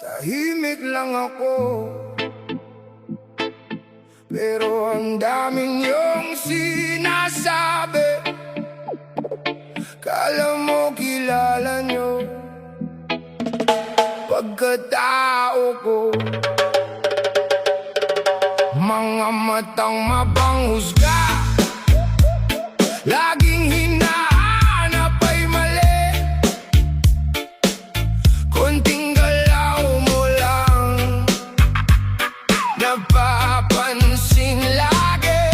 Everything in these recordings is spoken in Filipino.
Tahimik lang ako, pero ang daming iyong sinasabi. Kala mo kilala nyo pagkatao ko. Mga matang mapanghusga, laging hinahanap ay mali. Konting galaw mo lang napapansin lagi.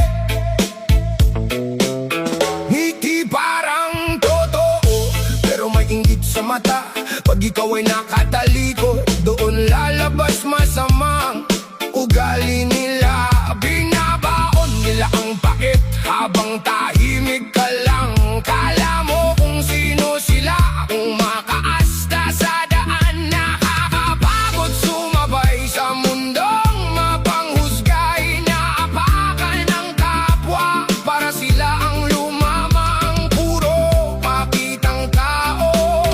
Ngiti parang totoo, pero may inggit sa mata. Pag ikaw ay nakatalikod, doon lalabas masamang ugali nila. Binabaon nila ang pakit habang tahimik ka lang. Kala mo kung sino sila, kung makaasta sa daan. Nakakapagod sumabay sa mundong mapanghusgay. Inaapakan ng kapwa para sila ang lumamang. Puro makitang tao,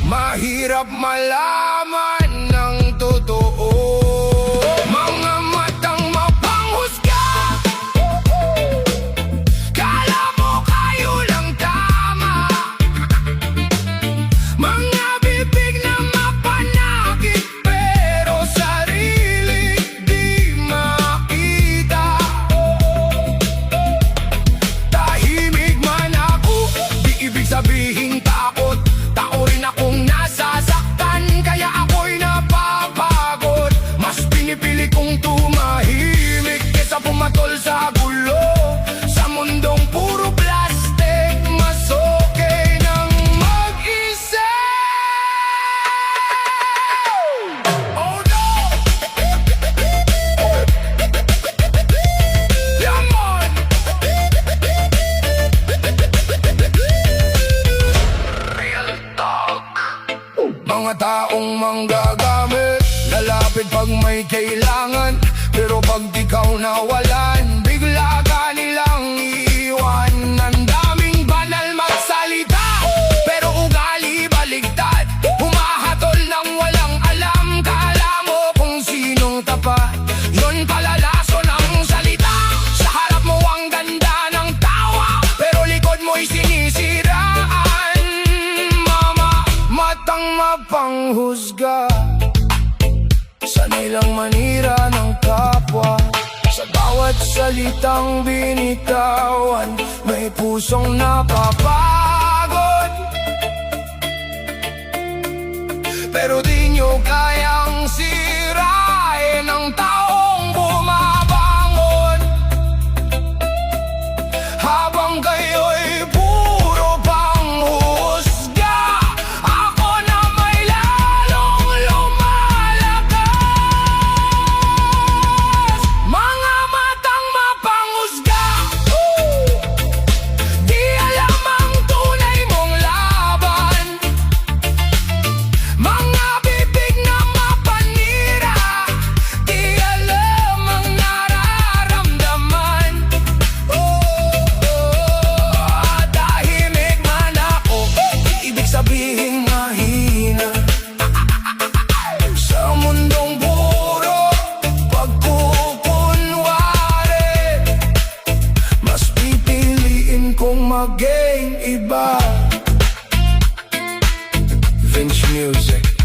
mahirap malaman ng totoo. Mga matang mapanghusga, kala mo kayo lang tama. Mga bibig na mapanakit, pero sarili di makita. Tahimik man ako, di ibig sabihin takot. Tao rin akong nasasaktan, kaya ako'y napapagod. Mas pinipili kong tumahimik kesa pumatol sa gulo. Sa mundong puro plastic, mas okay nang mag-isa. Oh no! Lemon! Real talk. Mga taong manggagamit, lalapit pag may kailangan. Pero pag ikaw nawalan, bigla ka nilang iiwan. Ang daming banal magsalita, pero ugali baligtad. Humahatol ng walang alam, kala mo kung sinong tapat. Yun pala lason ng salita. Sa harap mo ang ganda ng tawa, pero likod mo'y sinisiraan. Mama, matang mapanghusga, sanay lang manira ng kapwa. Sa bawat salitang binitawan, may pusong napapagod. Pero di nyo kayang sirain ang taong bumabangon. Habang kayo'y puro panghusga, ako na may lalong lumalakas. Mga matang mapanghusga, di alam ang tunay mong laban. Mga bibig na mapanira, di alam ang nararamdaman. Tahimik man ako, di ibig sabihin mahina. Sa mundong puro pagkukunwari, mas pipiliin kong maging iba. Vince Music.